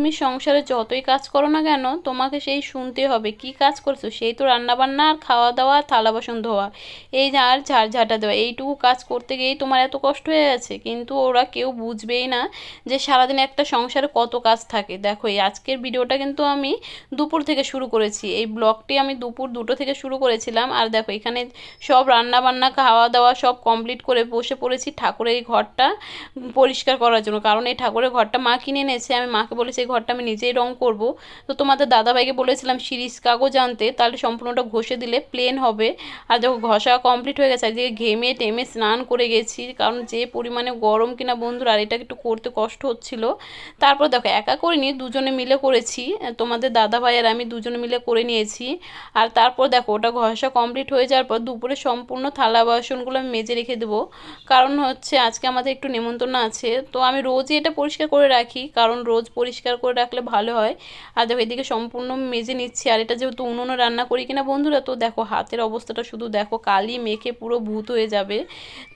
তুমি সংসারে যতই কাজ করো না কেন তোমাকে সেই শুনতে হবে কি কাজ করছো, সেই তো রান্নাবান্না আর খাওয়া দাওয়া থালা বাসন ধোয়া এই আর ঝাড় ঝাঁটা দেওয়া, এইটুকু কাজ করতে গিয়েই তোমার এত কষ্ট হয়ে গেছে। কিন্তু ওরা কেউ বুঝবেই না যে সারাদিন একটা সংসারে কত কাজ থাকে। দেখো এই আজকের ভিডিওটা কিন্তু আমি দুপুর থেকে শুরু করেছি, এই ব্লগটি আমি দুপুর 2টো থেকে শুরু করেছিলাম। আর দেখো এখানে সব রান্না বান্না খাওয়া দাওয়া সব কমপ্লিট করে বসে পড়েছি ঠাকুরের এই ঘরটা পরিষ্কার করার জন্য, কারণ এই ঠাকুরের ঘরটা মা কিনে এনেছে। আমি মাকে বলেছি এই ঘরটা আমি নিজেই রং করব। তো তোমাদের দাদাভাইকে বলেছিলাম শিরিষ কাগজ আনতে, তাহলে সম্পূর্ণটা ঘষে দিলে প্লেন হবে। আর যখন ঘষা কমপ্লিট হয়ে গেছে আজকে ঘেমে টেমে স্নান করে গেছি, কারণ যে পরিমাণে গরম কিনা বন্ধুরা, আর এটা একটু করতে কষ্ট হচ্ছিল। তারপর দেখো একা করিনি, দুজনে মিলে করেছি, তোমাদের দাদাভাই আর আমি দুজনে মিলে করে নিয়েছি। আর তারপর দেখো ওটা ঘষা কমপ্লিট হয়ে যাওয়ার পর দুপুরে সম্পূর্ণ থালা বাসনগুলো আমি মেজে রেখে দেবো, কারণ হচ্ছে আজকে আমাদের একটু নেমন্তন্ন আছে। তো আমি রোজই এটা পরিষ্কার করে রাখি, কারণ রোজ পরিষ্কার করে রাখলে ভালো হয়। আর দেখো এদিকে সম্পূর্ণ মেজে নিচ্ছি। আর এটা যেহেতু উনুনে রান্না করি কিনা বন্ধুরা, তো দেখো হাতের অবস্থাটা শুধু দেখো, কালি মেখে পুরো ভূত হয়ে যাবে।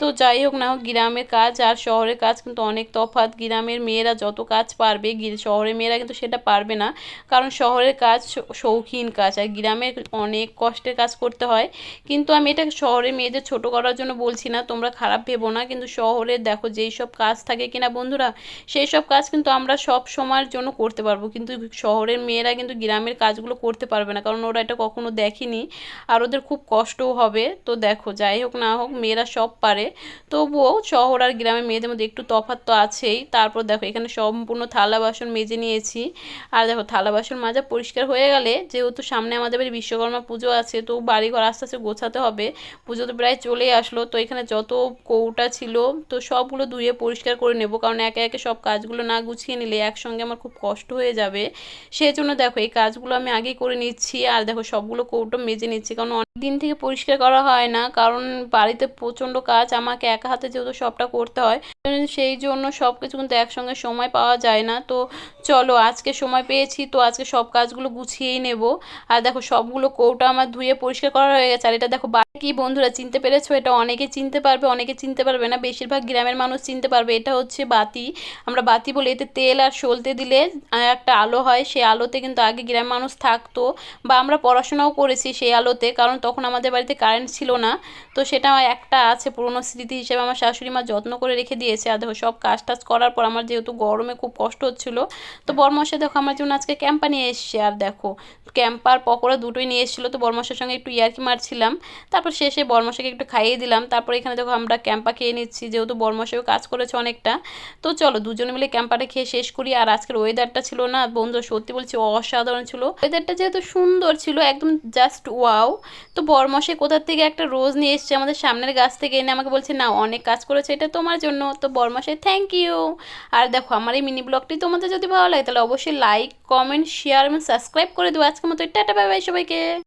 তো যাই হোক না হোক, গ্রামের কাজ আর শহরের কাজ কিন্তু অনেক তফাৎ। গ্রামের মেয়েরা যত কাজ পারবে শহরের মেয়েরা কিন্তু সেটা পারবে না, কারণ শহরের কাজ শৌখিন কাজ আর গ্রামের অনেক কষ্টের কাজ করতে হয়। কিন্তু আমি এটা শহরের মেয়েদের ছোট করার জন্য বলছি না, তোমরা খারাপ ভেবো না। কিন্তু শহরের দেখো যেই সব কাজ থাকে কিনা বন্ধুরা, সেই সব কাজ কিন্তু আমরা সব সময়ের জন্য করতে পারবো, কিন্তু শহরের মেয়েরা কিন্তু গ্রামের কাজগুলো করতে পারবে না, কারণ ওরা এটা কখনো দেখেনি আর ওদের খুব কষ্টও হবে। তো দেখো যাই হোক না হোক মেয়েরা সব পারে, তবুও শহর আর গ্রামের মেয়েদের মধ্যে একটু তফাৎ তো আছেই। তারপর দেখো এখানে সম্পূর্ণ থালা বাসন মেজে নিয়েছি। আর দেখো থালা বাসন মাজা পরিষ্কার হয়ে গেলে, যেহেতু সামনে আমাদের বাড়ি বিশ্বকর্মা পুজো আছে, তো বাড়িঘর আস্তে আস্তে গোছাতে হবে। পুজো তো প্রায় চলেই আসলো, তো এখানে যত কৌটা ছিল তো সবগুলো ধুয়ে পরিষ্কার করে নেব, কারণ একে একে সব কাজগুলো না গুছিয়ে নিলে একসঙ্গে আমার খুব কষ্ট হয়ে যাবে। সেই জন্য দেখো এই কাজগুলো আমি আগেই করে নিচ্ছি। আর দেখো সবগুলো কৌটো মেজে নিচ্ছি, কারণ অনেক দিন থেকে পরিষ্কার করা হয় না, কারণ বাড়িতে প্রচণ্ড কাজ, আমাকে একা হাতে যেহেতু সবটা করতে হয়, সেই জন্য সব কিছু কিন্তু একসঙ্গে সময় পাওয়া যায় না। তো চলো আজকে সময় পেয়েছি, তো আজকে সব কাজগুলো গুছিয়েই নেব। আর দেখো সবগুলো কৌটা আমার ধুয়ে পরিষ্কার করা হয়ে গেছে। আর এটা দেখো কি বন্ধুরা চিনতে পেরেছো, এটা অনেকে চিনতে পারবে অনেকে চিনতে পারবে না, বেশিরভাগ গ্রামের মানুষ চিনতে পারবে। এটা হচ্ছে বাতি, আমরা বাতি বলি। এতে তেল আর সলতে দিলে একটা আলো হয়, সেই আলোতে কিন্তু আগে গ্রামের মানুষ থাকতো, বা আমরা পড়াশোনাও করেছি সেই আলোতে, কারণ তখন আমাদের বাড়িতে কারেন্ট ছিল না। তো সেটা একটা আছে পুরনো স্মৃতি হিসেবে, আমার শাশুড়ি মা যত্ন করে রেখে দিয়েছে। আর দেখো সব কাজ টাজ করার পর আমার যেহেতু গরমে খুব কষ্ট হচ্ছিলো, তো বরমশাই দেখো আমার জন্য আজকে ক্যাম্পা নিয়ে এসছে। আর দেখো ক্যাম্পার পকোড়া দুটোই নিয়ে এসেছিলো, তো বরমশার সঙ্গে একটু ইয়ার্কি মারছিলাম। তারপর শেষে বরমশাইকে একটু খাইয়ে দিলাম। তারপর এখানে দেখো আমরা ক্যাম্পা খেয়ে নিচ্ছি, যেহেতু বরমশাইও কাজ করেছে অনেকটা। তো চলো দুজনে মিলে ক্যাম্পাটা খেয়ে শেষ করি। আর আজকের ওয়েদারটা ছিল না বন্ধু, সত্যি বলছি অসাধারণ ছিল। ওয়েদারটা যেহেতু সুন্দর ছিল একদম জাস্ট ওয়াও। তো বরমশাই কোথার থেকে একটা রোজ নিয়ে এসছে আমাদের সামনের গাছ থেকে এনে আমাকে বলছে না অনেক কাজ করেছে, এটা তোমার জন্য। তো বরমশাই থ্যাংক ইউ। আর দেখো আমার এই মিনি ব্লগটি তোমাদের যদি ভালো লাগে তাহলে অবশ্যই লাইক কমেন্ট শেয়ার এবং সাবস্ক্রাইব করে দেবো। আজকের মতো টাটা বাই বাই সবাইকে।